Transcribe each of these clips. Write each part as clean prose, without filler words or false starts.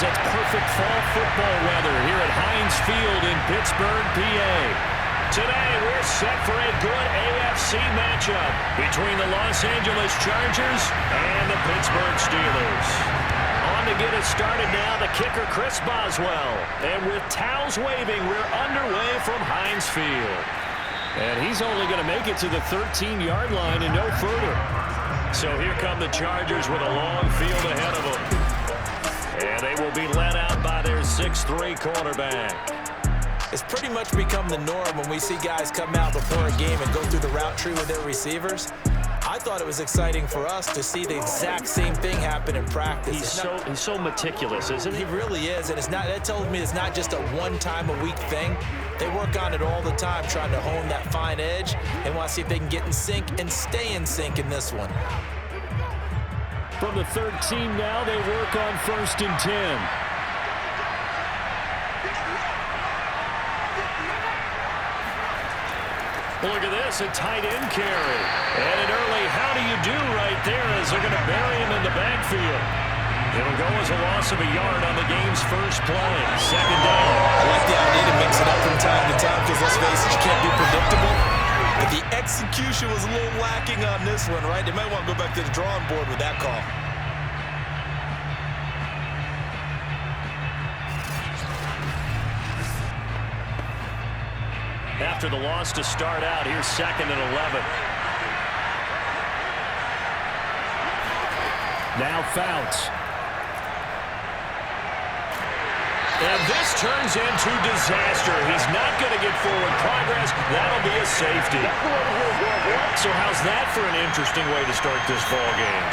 as it's perfect fall football weather here at Heinz Field in Pittsburgh, PA. Today, we're set for a good AFC matchup between the Los Angeles Chargers and the Pittsburgh Steelers. On to get us started now, the kicker, Chris Boswell. And with towels waving, we're underway from Heinz Field. And he's only going to make it to the 13-yard line and no further. So here come the Chargers with a long field ahead of them. And they will be led out by their 6'3" quarterback. It's pretty much become the norm when we see guys come out before a game and go through the route tree with their receivers. I thought it was exciting for us to see the exact same thing happen in practice. He's so meticulous, isn't he? He really is, and that tells me it's not just a one-time-a-week thing. They work on it all the time, trying to hone that fine edge, and want to see if they can get in sync and stay in sync in this one. From the 13 now, they work on 1st and 10. Look at this, a tight end carry. And an early how do you do right there as they're going to bury him in the backfield. It'll go as a loss of a yard on the game's first play. 2nd down. I like the idea to mix it up from time to time because, let's face it, you can't be predictable. But the execution was a little lacking on this one, right? They might want to go back to the drawing board with that call. After the loss to start out, here's 2nd and 11. Now Fouts. And this turns into disaster. He's not going to get forward progress. That'll be a safety. So how's that for an interesting way to start this ball game?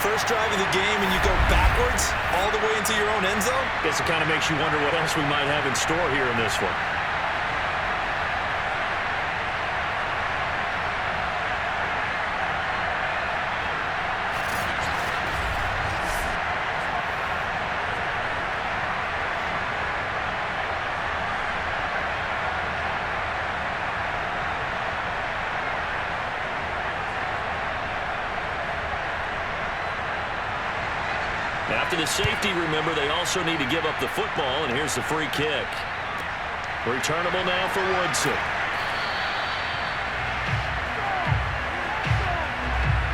First drive of the game and you go backwards all the way into your own end zone? Guess it kind of makes you wonder what else we might have in store here in this one. After the safety, remember, they also need to give up the football, and here's the free kick. Returnable now for Woodson.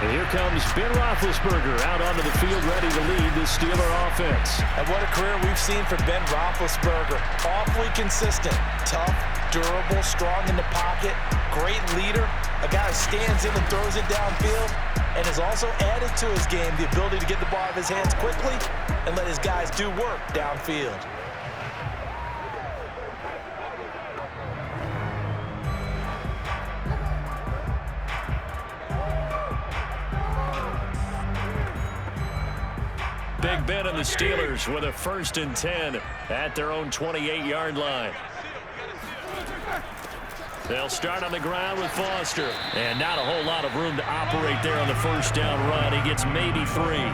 And here comes Ben Roethlisberger out onto the field ready to lead the Steeler offense. And what a career we've seen from Ben Roethlisberger. Awfully consistent, tough, durable, strong in the pocket, great leader, a guy who stands in and throws it downfield, and has also added to his game the ability to get the ball out of his hands quickly and let his guys do work downfield. Big Ben and the Steelers with a 1st and 10 at their own 28-yard line. They'll start on the ground with Foster. And not a whole lot of room to operate there on the 1st down run. He gets maybe 3.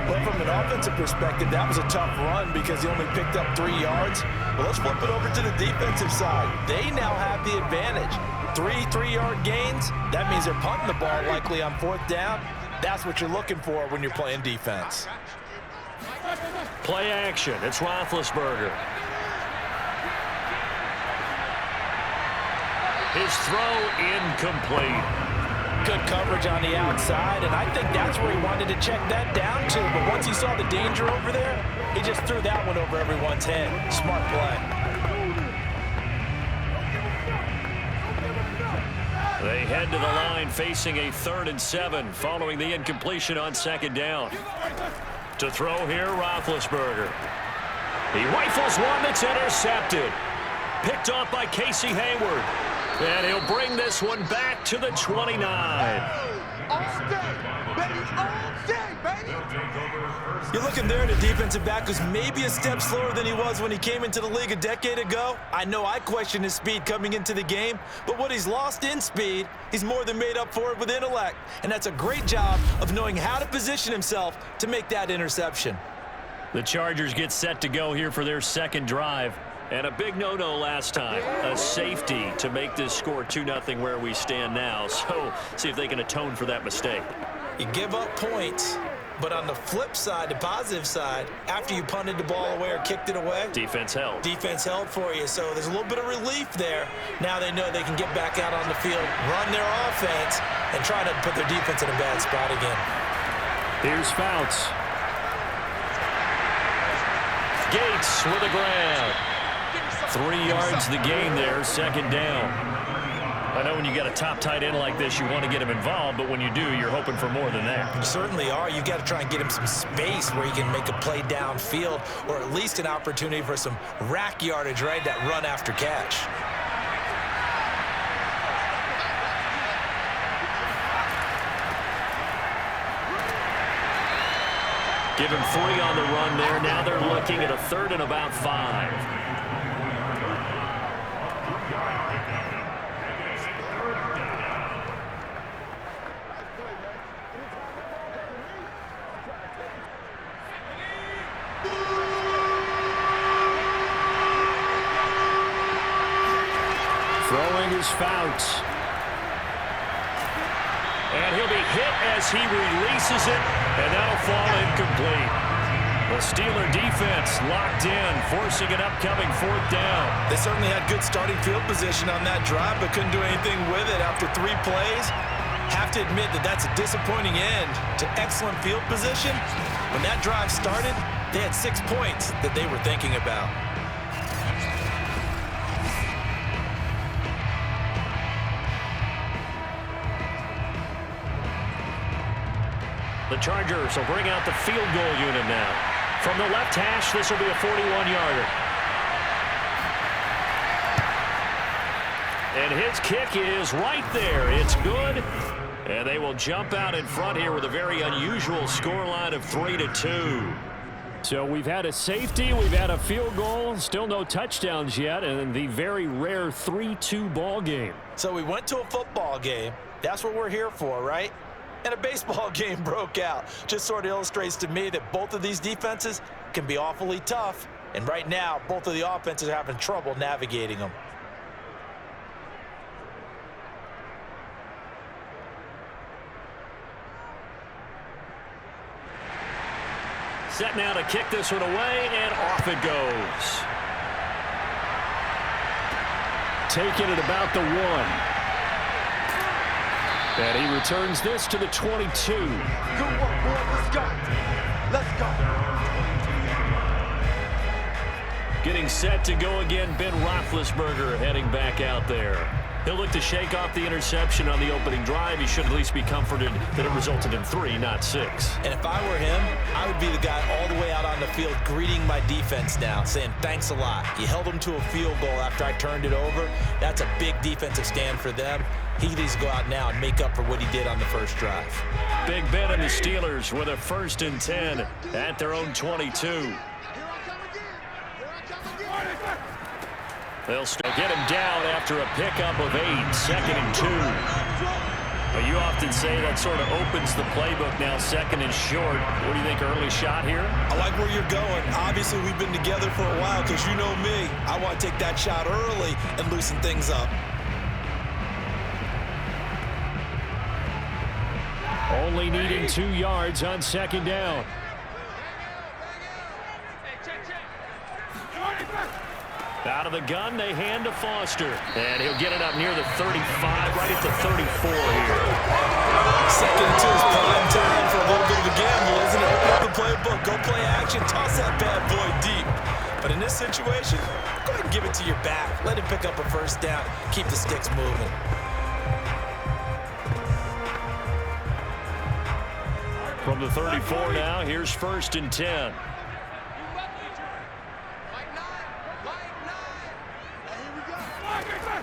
Well, from an offensive perspective, that was a tough run because he only picked up 3 yards. But let's flip it over to the defensive side. They now have the advantage. 3-3-yard gains. That means they're punting the ball likely on 4th down. That's what you're looking for when you're playing defense. Play action. It's Roethlisberger. His throw incomplete. Good coverage on the outside, and I think that's where he wanted to check that down to. But once he saw the danger over there, he just threw that one over everyone's head. Smart play. They head to the line facing a 3rd and 7 following the incompletion on 2nd down. To throw here, Roethlisberger. He rifles one that's intercepted. Picked off by Casey Hayward. And he'll bring this one back to the 29. All day, baby, all day, baby. You're looking there at a defensive back who's maybe a step slower than he was when he came into the league a decade ago. I know I questioned his speed coming into the game, but what he's lost in speed, he's more than made up for it with intellect. And that's a great job of knowing how to position himself to make that interception. The Chargers get set to go here for their 2nd drive. And a big no-no last time, a safety to make this score 2-0 where we stand now. So see if they can atone for that mistake. You give up points, But on the flip side, the positive side, after you punted the ball away or kicked it away, defense held. Defense held for you, so there's a little bit of relief there. Now they know they can get back out on the field, run their offense, and try to put their defense in a bad spot again. Here's Fouts. Gates with a grab. 3 yards the gain there, second down. I know when you got a top tight end like this, you want to get him involved, but when you do, you're hoping for more than that. You certainly are. You got to try and get him some space where he can make a play downfield, or at least an opportunity for some rack yardage, right? That run after catch. Give him 3 on the run there. Now they're looking at a 3rd and about 5. Throwing his Fouts. And he'll be hit as he releases it, and that'll fall incomplete. The Steeler defense locked in, forcing an upcoming 4th down. They certainly had good starting field position on that drive, but couldn't do anything with it after 3 plays. Have to admit that that's a disappointing end to excellent field position. When that drive started, they had 6 points that they were thinking about. The Chargers will bring out the field goal unit now. From the left hash, this will be a 41-yarder. And his kick is right there. It's good. And they will jump out in front here with a very unusual scoreline of 3-2. So we've had a safety, we've had a field goal, still no touchdowns yet, and the very rare 3-2 ball game. So we went to a football game. That's what we're here for, right? And a baseball game broke out. Just sort of illustrates to me that both of these defenses can be awfully tough. And right now, both of the offenses are having trouble navigating them. Set now to kick this one away, and off it goes. Taking it about the 1. And he returns this to the 22. Good work, boy. Let's go. Let's go. Getting set to go again, Ben Roethlisberger heading back out there. He'll look to shake off the interception on the opening drive. He should at least be comforted that it resulted in 3, not 6. And if I were him, I would be the guy all the way out on the field greeting my defense now, saying thanks a lot. You held them to a field goal after I turned it over. That's a big defensive stand for them. He needs to go out now and make up for what he did on the first drive. Big Ben and the Steelers with a 1st and 10 at their own 22. They'll still get him down after a pickup of 8, 2nd and 2. But you often say that sort of opens the playbook now, 2nd and short. What do you think, early shot here? I like where you're going. Obviously, we've been together for a while because you know me. I want to take that shot early and loosen things up. Only needing 2 yards on 2nd down. Out of the gun, they hand to Foster. And he'll get it up near the 35, right at the 34 here. 2nd and 2 is prime time for a little bit of a gamble, isn't it? Open up the playbook, go play action, toss that bad boy deep. But in this situation, go ahead and give it to your back. Let him pick up a 1st down. Keep the sticks moving. From the 34 now, here's 1st and 10.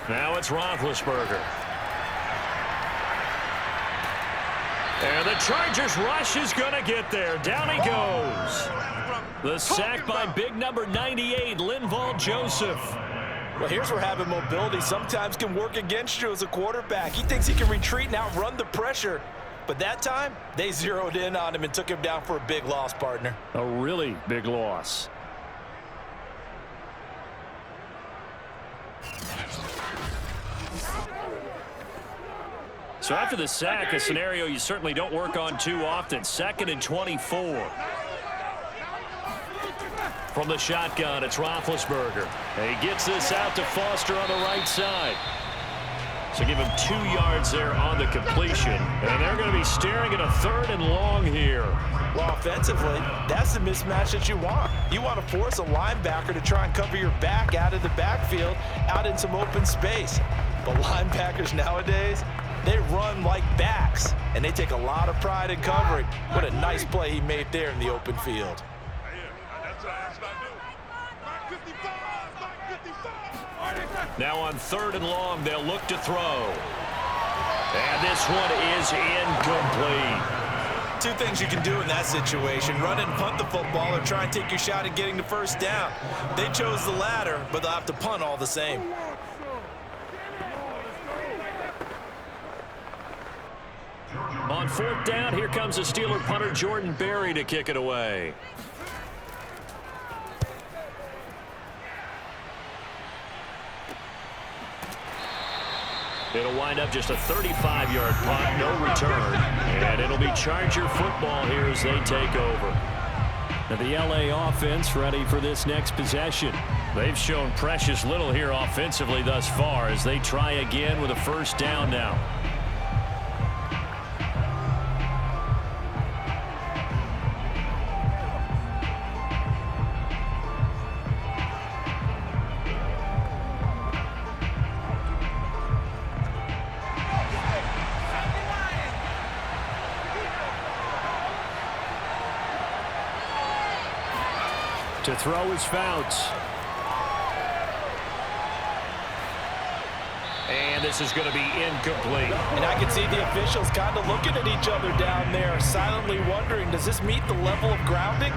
Now it's Roethlisberger. And the Chargers rush is going to get there. Down he goes. The sack by big number 98, Linval Joseph. Well, here's where having mobility sometimes can work against you as a quarterback. He thinks he can retreat and outrun the pressure. But that time, they zeroed in on him and took him down for a big loss, partner. A really big loss. So after the sack, a scenario you certainly don't work on too often. 2nd and 24. From the shotgun, it's Roethlisberger. And he gets this out to Foster on the right side. So give him 2 yards there on the completion. And they're going to be staring at a 3rd and long here. Well, offensively, that's the mismatch that you want. You want to force a linebacker to try and cover your back out of the backfield, out in some open space. But linebackers nowadays, they run like backs, and they take a lot of pride in covering. What a nice play he made there in the open field. Now on 3rd and long, they'll look to throw. And this one is incomplete. 2 things you can do in that situation: run and punt the football, or try and take your shot at getting the first down. They chose the latter, but they'll have to punt all the same. On 4th down, here comes the Steeler punter Jordan Berry to kick it away. It'll wind up just a 35-yard punt, no return. And it'll be Charger football here as they take over. Now the LA offense ready for this next possession. They've shown precious little here offensively thus far as they try again with a 1st down now. To throw is Fouts. And this is going to be incomplete. And I can see the officials kind of looking at each other down there, silently wondering, does this meet the level of grounding?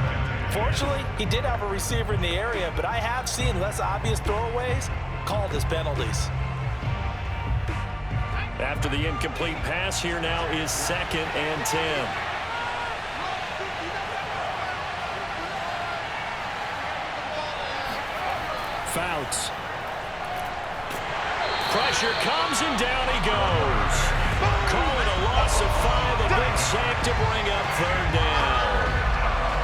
Fortunately, he did have a receiver in the area, but I have seen less obvious throwaways called as penalties. After the incomplete pass, here now is 2nd and 10. Fouts. Pressure comes and down he goes. Call it a loss of 5, a big sack to bring up 3rd down.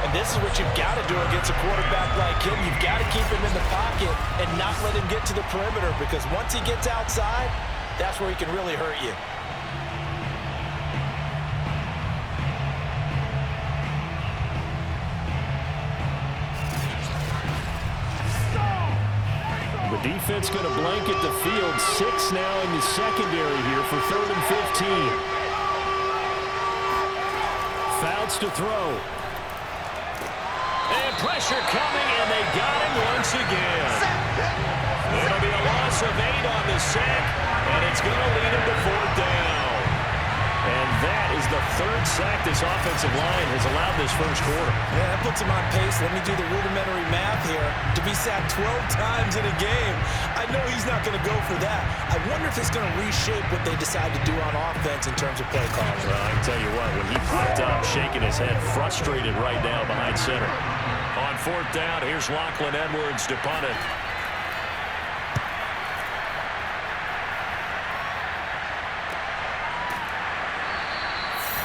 And this is what you've got to do against a quarterback like him. You've got to keep him in the pocket and not let him get to the perimeter, because once he gets outside, that's where he can really hurt you. The defense going to blanket the field. 6 now in the secondary here for 3rd and 15. Fouts to throw. And pressure coming, and they got him once again. It'll be a loss of 8 on the sack, and it's going to lead him to 4th down. And that is the 3rd sack this offensive line has allowed this first quarter. Yeah, that puts him on pace. Let me do the rudimentary math here. To be sacked 12 times in a game, I know he's not going to go for that. I wonder if it's going to reshape what they decide to do on offense in terms of play calling. Well, I can tell you what, when he popped up, shaking his head, frustrated right now behind center. On 4th down, here's Lachlan Edwards to punt it.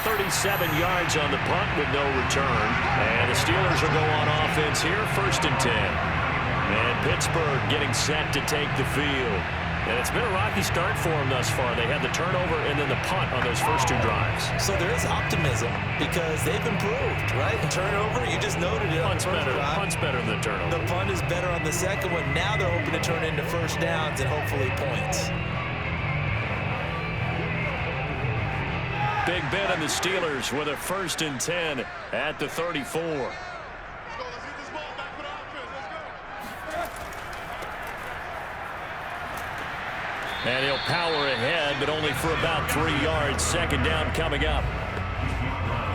37 yards on the punt with no return. And the Steelers will go on offense here, 1st and 10. And Pittsburgh getting set to take the field. And it's been a rocky start for them thus far. They had the turnover and then the punt on those first 2 drives. So there is optimism because they've improved, right? The turnover, you just noted it. Punt's better. Punt's better than the turnover. The punt is better on the second one. Now they're hoping to turn into first downs and hopefully points. Big Ben and the Steelers with a 1st and 10 at the 34. And he'll power ahead, but only for about 3 yards. 2nd down coming up.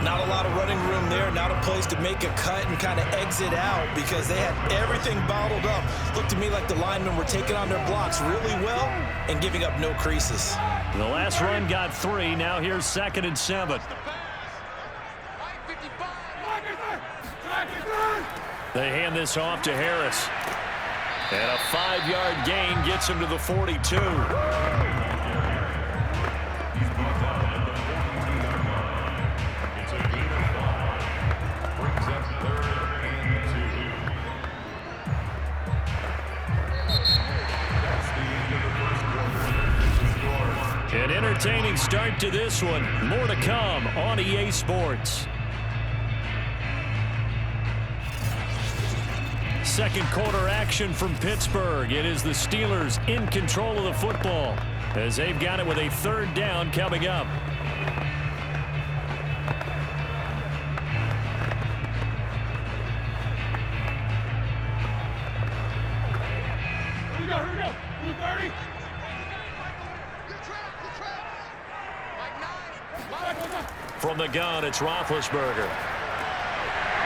Not a lot of running room there. Not a place to make a cut and kind of exit out because they had everything bottled up. Looked to me like the linemen were taking on their blocks really well and giving up no creases. The last run got 3. Now here's 2nd and 7. They hand this off to Harris. And a 5-yard gain gets him to the 42. entertaining start to this one. More to come on EA Sports. Second quarter action from Pittsburgh. It is the Steelers in control of the football as they've got it with a third down coming up. Here we go. 30. From the gun, it's Roethlisberger.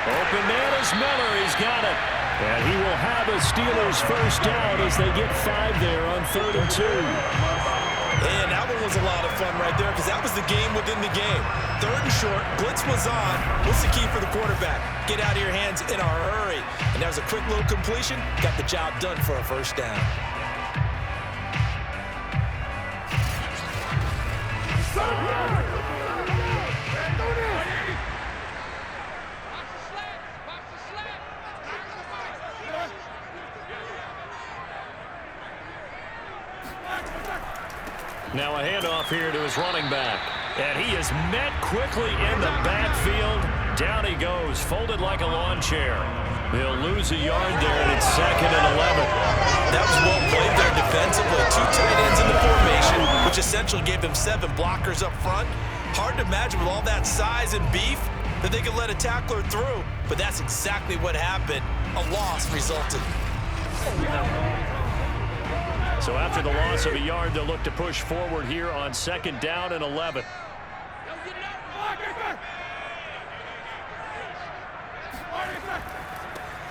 Open man is Miller. He's got it. And he will have a Steelers first down as they get 5 there on 3rd and 2. And that one was a lot of fun right there because that was the game within the game. 3rd and short, blitz was on. What's the key for the quarterback? Get out of your hands in a hurry. And that was a quick little completion. Got the job done for a first down. Now a handoff here to his running back. And he is met quickly in the backfield. Down he goes, folded like a lawn chair. They'll lose a yard there, and it's 2nd and 11. That was well played there defensively. 2 tight ends in the formation, which essentially gave them 7 blockers up front. Hard to imagine with all that size and beef that they could let a tackler through. But that's exactly what happened. A loss resulted. So after the loss of a yard, they'll look to push forward here on 2nd down and 11.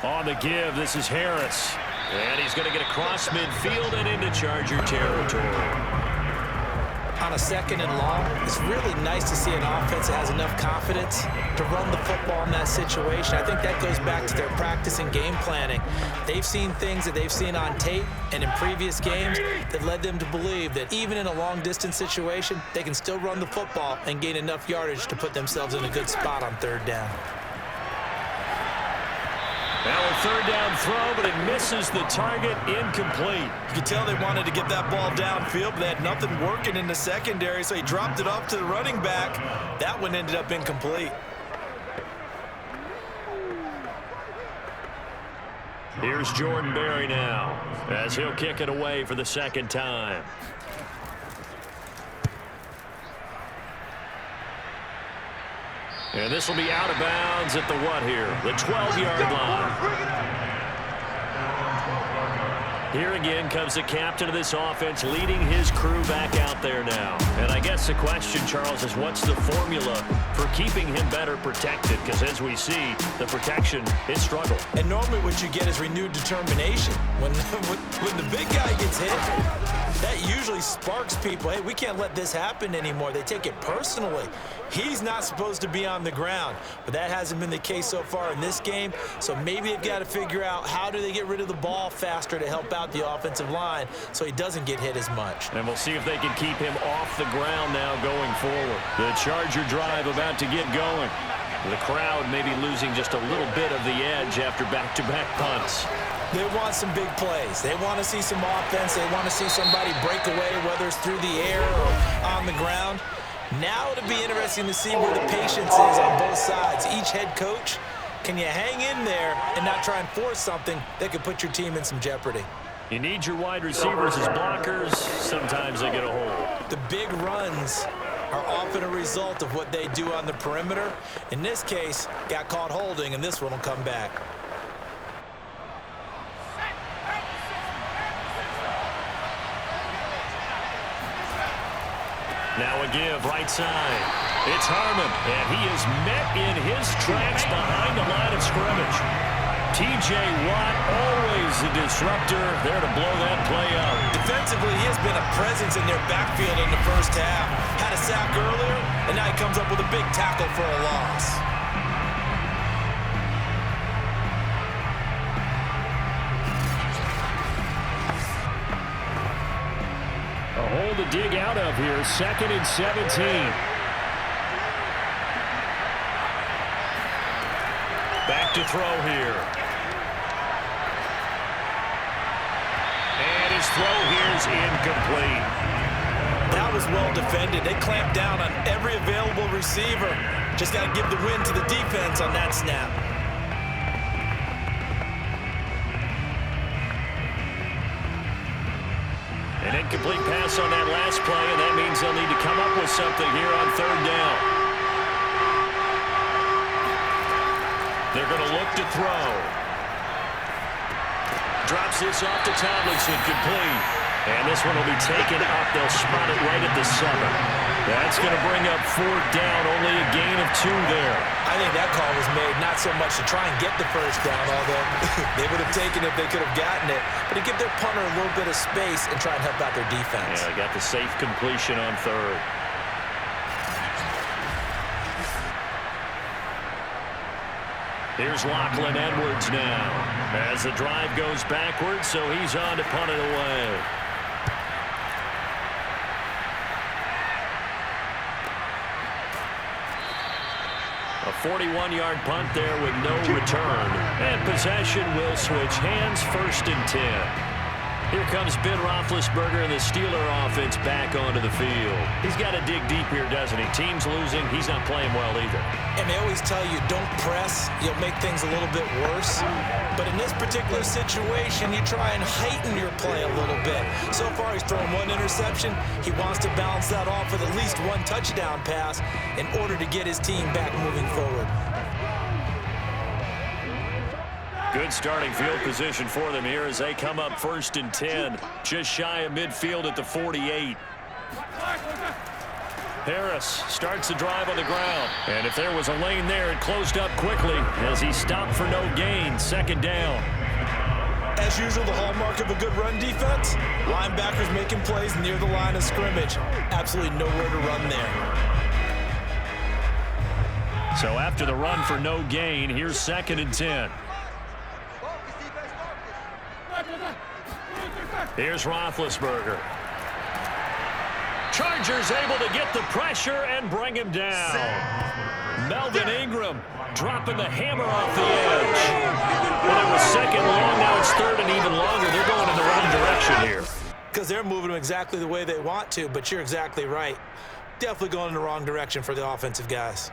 On the give, this is Harris. And he's going to get across midfield and into Charger territory. On a 2nd and long, it's really nice to see an offense that has enough confidence to run the football in that situation. I think that goes back to their practice and game planning. They've seen things that they've seen on tape and in previous games that led them to believe that even in a long-distance situation, they can still run the football and gain enough yardage to put themselves in a good spot on 3rd down. Now a 3rd down throw, but it misses the target, incomplete. You could tell they wanted to get that ball downfield, but they had nothing working in the secondary, so he dropped it off to the running back. That one ended up incomplete. Here's Jordan Berry now, as he'll kick it away for the 2nd time. And this will be out of bounds at the what here? The 12-yard line. Here again comes the captain of this offense leading his crew back out there now. And I guess the question, Charles, is what's the formula for keeping him better protected? Because as we see, the protection is struggle. And normally what you get is renewed determination. When the big guy gets hit, that usually sparks people. Hey, we can't let this happen anymore. They take it personally. He's not supposed to be on the ground, but that hasn't been the case so far in this game. So maybe they've got to figure out how do they get rid of the ball faster to help out the offensive line so he doesn't get hit as much. And we'll see if they can keep him off the ground now going forward. The Charger drive about to get going. The crowd maybe losing just a little bit of the edge after back-to-back punts. They want some big plays. They want to see some offense. They want to see somebody break away, whether it's through the air or on the ground. Now it'll be interesting to see where the patience is on both sides. Each head coach, can you hang in there and not try and force something that could put your team in some jeopardy? You need your wide receivers as blockers. Sometimes they get a hold. The big runs are often a result of what they do on the perimeter. In this case, got caught holding, and this one will come back. Now a give, right side. It's Harmon, and he is met in his tracks behind the line of scrimmage. T.J. Watt, always a disruptor, there to blow that play up. Defensively, he has been a presence in their backfield in the first half. Had a sack earlier, and now he comes up with a big tackle for a loss. A hole to dig out of here, 2nd and 17. Back to throw here. And his throw here is incomplete. That was well defended. They clamped down on every available receiver. Just got to give the win to the defense on that snap. An incomplete pass on that last play, and that means they'll need to come up with something here on third down. They're going to look to throw. Drops this off to Tomlinson, complete. And this one will be taken up. They'll spot it right at the 7. That's going to bring up fourth down, only a gain of 2 there. I think that call was made not so much to try and get the first down, although they would have taken it if they could have gotten it, but to give their punter a little bit of space and try and help out their defense. Yeah, they got the safe completion on third. Here's Lachlan Edwards now as the drive goes backwards, so he's on to punt it away. A 41-yard punt there with no return. And possession will switch hands, 1st and 10. Here comes Ben Roethlisberger and the Steeler offense back onto the field. He's got to dig deep here, doesn't he? Team's losing. He's not playing well either. And they always tell you, don't press. You'll make things a little bit worse. But in this particular situation, you try and heighten your play a little bit. So far, he's thrown 1 interception. He wants to balance that off with at least 1 touchdown pass in order to get his team back moving forward. Good starting field position for them here as they come up 1st and 10. Just shy of midfield at the 48. Harris starts the drive on the ground. And if there was a lane there, it closed up quickly as he stopped for no gain. 2nd down. As usual, the hallmark of a good run defense, linebackers making plays near the line of scrimmage. Absolutely nowhere to run there. So after the run for no gain, here's 2nd and 10. Here's Roethlisberger. Chargers able to get the pressure and bring him down. Melvin Ingram dropping the hammer off the edge. Well, it was 2nd long, now it's 3rd and even longer. They're going in the wrong direction here. Because they're moving them exactly the way they want to, but you're exactly right. Definitely going in the wrong direction for the offensive guys.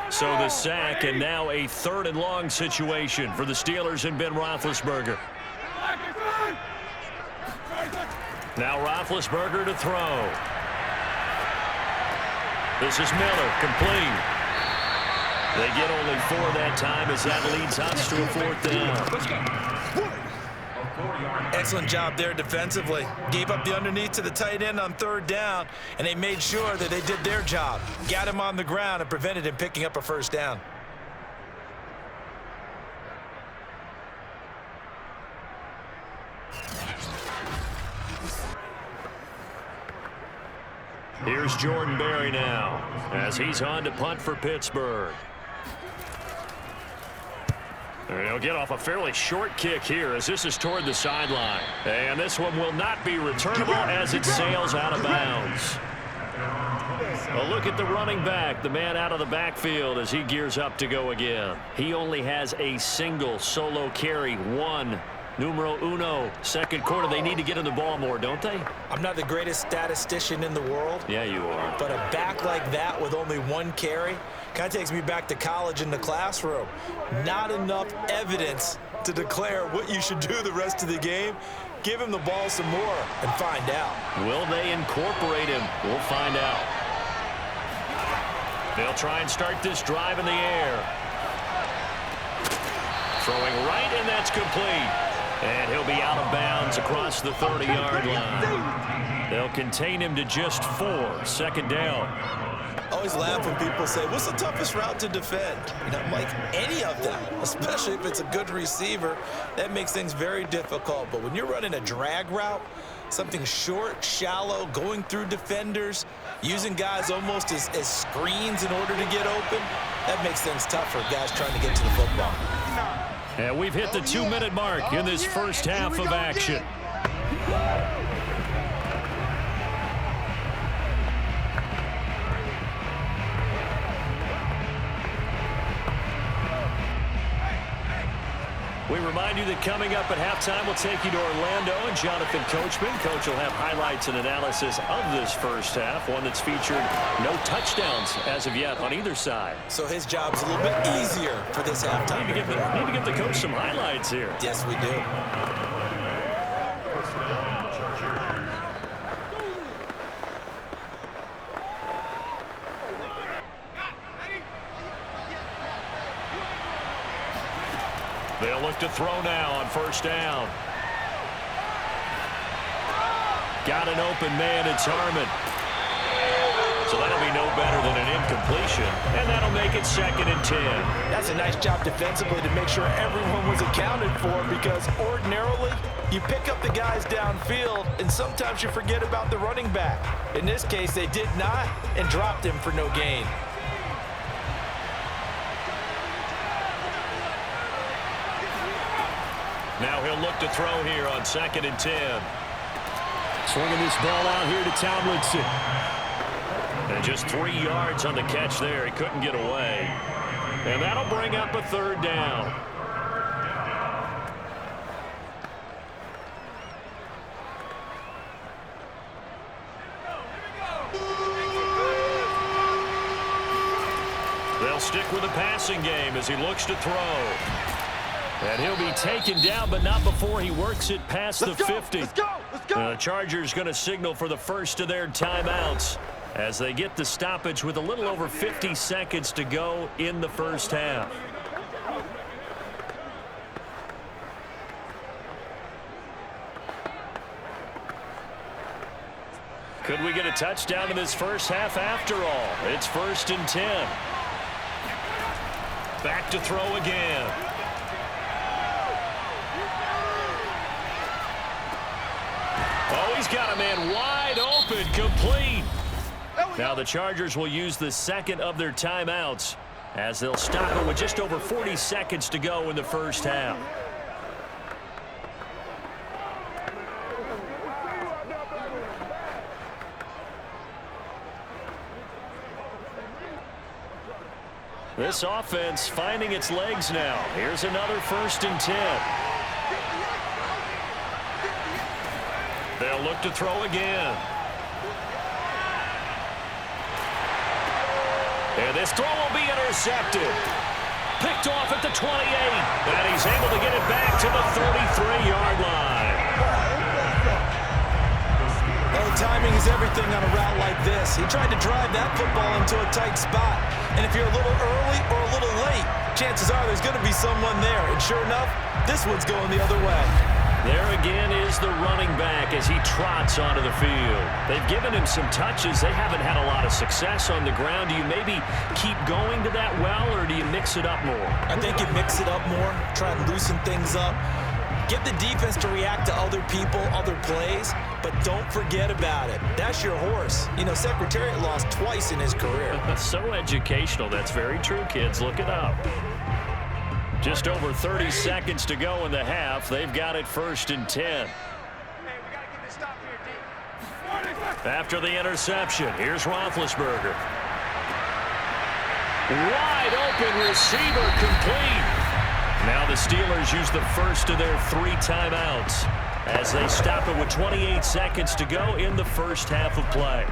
So the sack, and now a 3rd and long situation for the Steelers and Ben Roethlisberger. Now Roethlisberger to throw. This is Miller, complete. They get only 4 that time as that leads us to a 4th down. Excellent job there defensively. Gave up the underneath to the tight end on 3rd down, and they made sure that they did their job. Got him on the ground and prevented him picking up a 1st down. Here's Jordan Berry now as he's on to punt for Pittsburgh. And he'll get off a fairly short kick here as this is toward the sideline. And this one will not be returnable as it sails out of bounds. A look at the running back, the man out of the backfield as he gears up to go again. He only has a single solo carry, 1. Numero uno, 2nd quarter. They need to get in the ball more, don't they? I'm not the greatest statistician in the world. Yeah, you are. But a back like that with only 1 carry kind of takes me back to college in the classroom. Not enough evidence to declare what you should do the rest of the game. Give him the ball some more and find out. Will they incorporate him? We'll find out. They'll try and start this drive in the air. Throwing right, and that's complete. And he'll be out of bounds across the 30-yard line. They'll contain him to just 4. 2nd down. I always laugh when people say, what's the toughest route to defend? And I'm like, any of them, especially if it's a good receiver. That makes things very difficult. But when you're running a drag route, something short, shallow, going through defenders, using guys almost as screens in order to get open, that makes things tough for guys trying to get to the football. And we've hit the 2-minute mark in this first half of action. We remind you that coming up at halftime, we'll take you to Orlando and Jonathan Coachman. Coach will have highlights and analysis of this first half, one that's featured no touchdowns as of yet on either side. So his job's a little bit easier for this halftime. Need to give the coach some highlights here. Yes, we do. They'll look to throw now on first down. Got an open man, it's Harmon. So that'll be no better than an incompletion, and that'll make it 2nd and 10. That's a nice job defensively to make sure everyone was accounted for, because ordinarily you pick up the guys downfield and sometimes you forget about the running back. In this case, they did not and dropped him for no gain. Now he'll look to throw here on 2nd and 10. Swinging this ball out here to Tomlinson. And just 3 yards on the catch there. He couldn't get away. And that'll bring up a 3rd down. They'll stick with the passing game as he looks to throw. And he'll be taken down, but not before he works it past the 50. Let's go! Let's go! The Chargers going to signal for the first of their timeouts as they get the stoppage with a little over 50 seconds to go in the first half. Could we get a touchdown in this first half after all? It's 1st and 10. Back to throw again. Oh, he's got a man wide open, complete. Now the Chargers will use the 2nd of their timeouts as they'll stop it with just over 40 seconds to go in the first half. This offense finding its legs now. Here's another 1st and 10. They'll look to throw again. And this throw will be intercepted. Picked off at the 28. And he's able to get it back to the 33-yard line. Well, timing is everything on a route like this. He tried to drive that football into a tight spot. And if you're a little early or a little late, chances are there's going to be someone there. And sure enough, this one's going the other way. There again is the running back as he trots onto the field. They've given him some touches. They haven't had a lot of success on the ground. Do you maybe keep going to that well, or do you mix it up more? I think you mix it up more, try and loosen things up. Get the defense to react to other people, other plays, but don't forget about it. That's your horse. You know, Secretariat lost twice in his career. So educational. That's very true, kids. Look it up. Just over 30 seconds to go in the half. They've got it 1st and 10. After the interception, here's Roethlisberger. Wide open receiver, complete. Now the Steelers use the first of their 3 timeouts as they stop it with 28 seconds to go in the first half of play.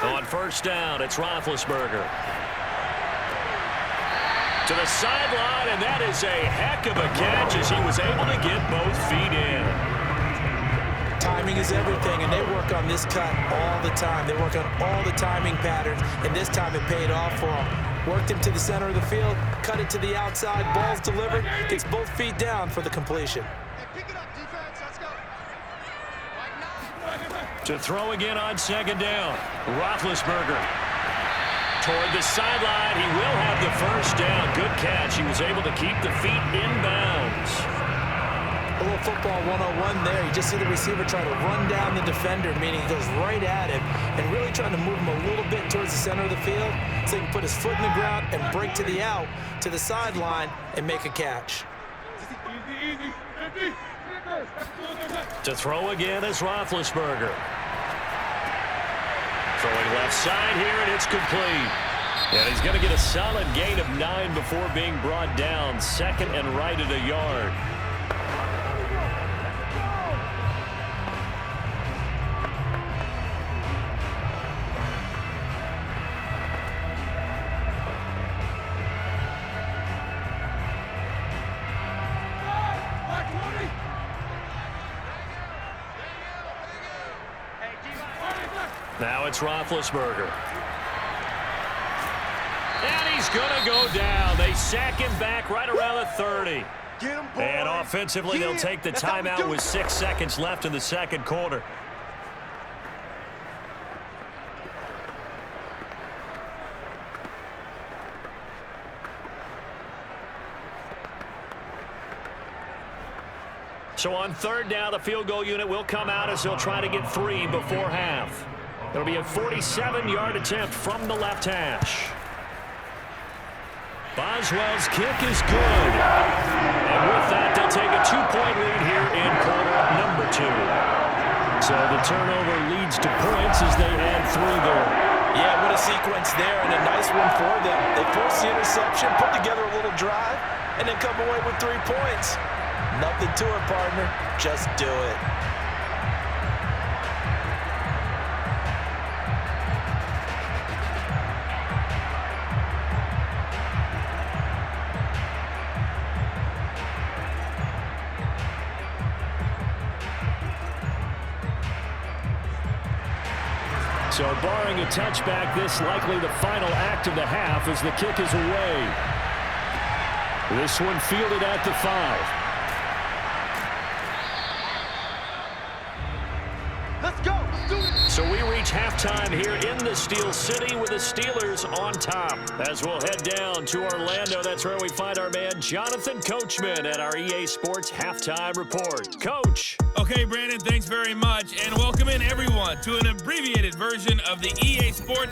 On first down, it's Roethlisberger. To the sideline, and that is a heck of a catch as he was able to get both feet in. Timing is everything, and they work on this cut all the time. They work on all the timing patterns, and this time it paid off for them. Worked him to the center of the field, cut it to the outside, ball's delivered, gets both feet down for the completion. To throw again on 2nd down, Roethlisberger. Toward the sideline, he will have the first down. Good catch. He was able to keep the feet in bounds. A little football 101 there. You just see the receiver try to run down the defender, meaning he goes right at him and really trying to move him a little bit towards the center of the field so he can put his foot in the ground and break to the out, to the sideline, and make a catch. To throw again is Roethlisberger. Throwing left side here, and it's complete. And he's going to get a solid gain of 9 before being brought down. Second and right at a yard. Now it's Roethlisberger. And he's going to go down. They sack him back right around the 30. And offensively, they'll take the timeout with 6 seconds left in the second quarter. So on third down, the field goal unit will come out as they'll try to get 3 before half. It'll be a 47-yard attempt from the left hash. Boswell's kick is good. And with that, they'll take a 2-point lead here in quarter number 2. So the turnover leads to points as they add 3 there. Yeah, what a sequence there, and a nice one for them. They force the interception, put together a little drive, and then come away with 3 points. Nothing to it, partner. Just do it. So barring a touchback, this likely the final act of the half as the kick is away. This one fielded at the 5. Let's go. Let's do it. So we reach halftime here in the Steel City with the Steelers on top. As we'll head down to Orlando, that's where we find our man Jonathan Coachman at our EA Sports Halftime Report. Coach. Okay, Brandon, thanks very much. And welcome in, everyone, to an abbreviated version of the EA Sports